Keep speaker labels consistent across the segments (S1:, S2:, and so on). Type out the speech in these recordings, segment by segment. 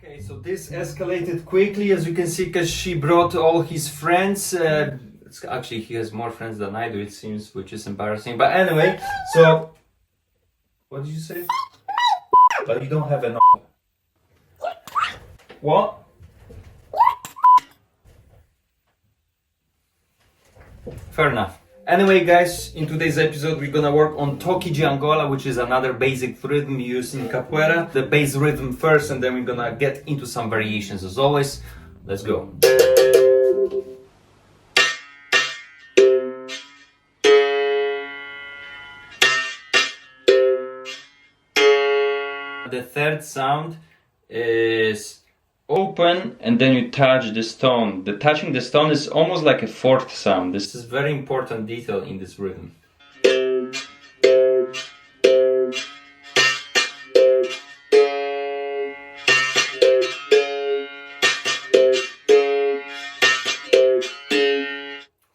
S1: Okay, so this escalated quickly, as you can see, because she brought all his friends. Actually, he has more friends than I do, it seems, which is embarrassing. But anyway, so what did you say? But you don't have enough. What? Fair enough. Anyway, guys, in today's episode we're gonna work on Toque de Angola, which is another basic rhythm used in capoeira. The bass rhythm first, and then we're gonna get into some variations as always. Let's go. The third sound is open and then you touch the stone. The touching the stone is almost like a fourth sound. This is very important detail in this rhythm.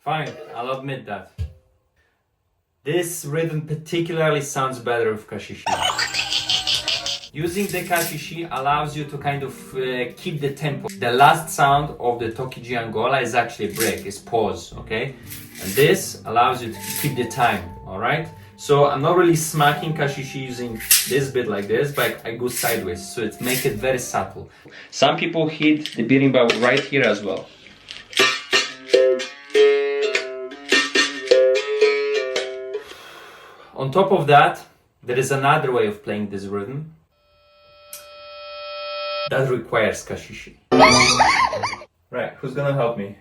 S1: Fine, I'll admit that. This rhythm particularly sounds better with kashishi. Using the kashishi allows you to kind of keep the tempo. The last sound of the Toque de Angola is actually a break, is pause, okay? And this allows you to keep the time, alright? So I'm not really smacking kashishi using this bit like this, but I go sideways, so it makes it very subtle. Some people hit the berimbau right here as well. On top of that, there is another way of playing this rhythm that requires kashishi. Right, who's gonna help me?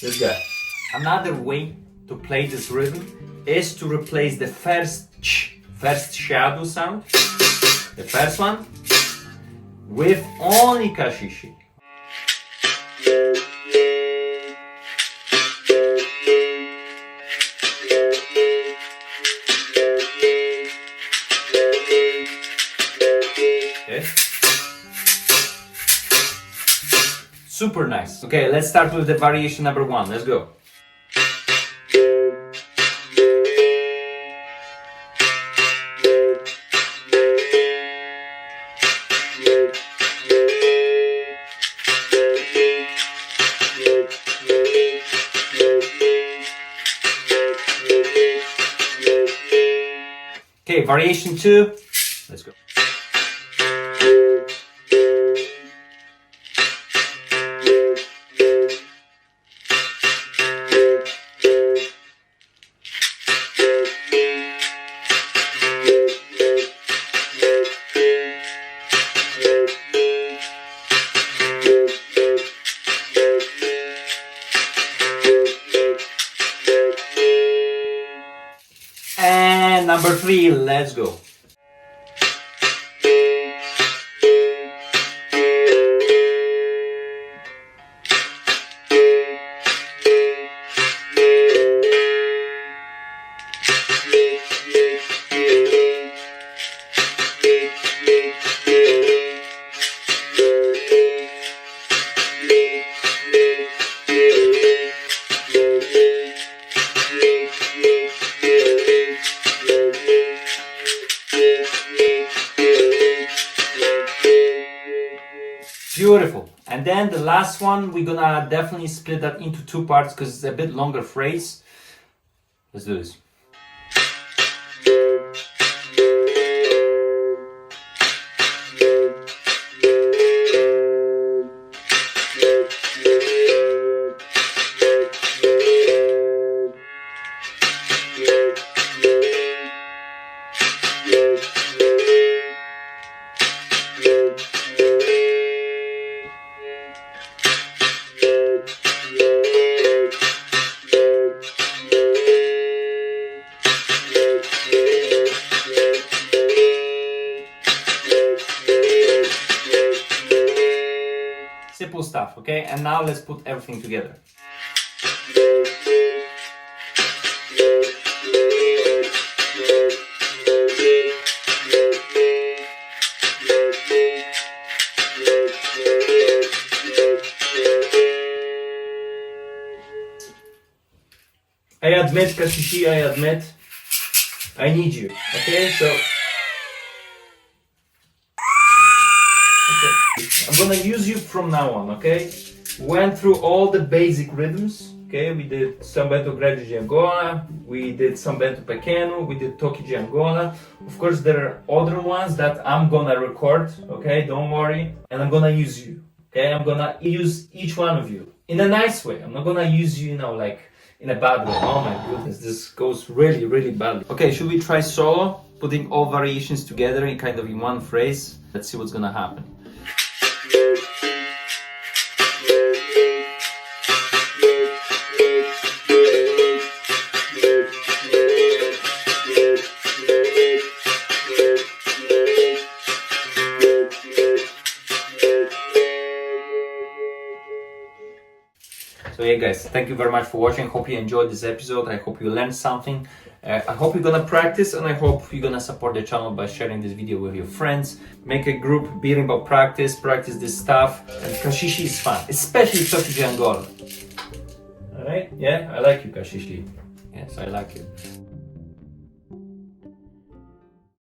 S1: This guy. Another way to play this rhythm is to replace the first Chaido sound, the first one, with only kashishi. Okay. Super nice. Okay, let's start with the variation number one. Let's go. Okay, variation two. Let's go. And number three, let's go. Beautiful. And then the last one, we're gonna definitely split that into two parts because it's a bit longer phrase. Let's do this. Simple stuff, okay? And now let's put everything together. I admit, Kashishi, I admit, I need you, okay? So, okay. I'm gonna use you from now on, okay? Went through all the basic rhythms, okay? We did Sambento Grande de Angola, we did Sambento Pequeno, we did Toque de Angola. Of course, there are other ones that I'm gonna record, okay? Don't worry. And I'm gonna use you, okay? I'm gonna use each one of you in a nice way. I'm not gonna use you, like in a bad way. Oh my goodness, this goes really, really badly. Okay, should we try solo? Putting all variations together in kind of in one phrase. Let's see what's gonna happen. So yeah guys, thank you very much for watching. Hope you enjoyed this episode. I hope you learned something. I hope you're gonna practice, and I hope you're gonna support the channel by sharing this video with your friends. Make a group, Berimbau practice this stuff. And Kashishi is fun, especially Toque de Angola. Alright? Yeah, I like you, Kashishi. Yes, I like you.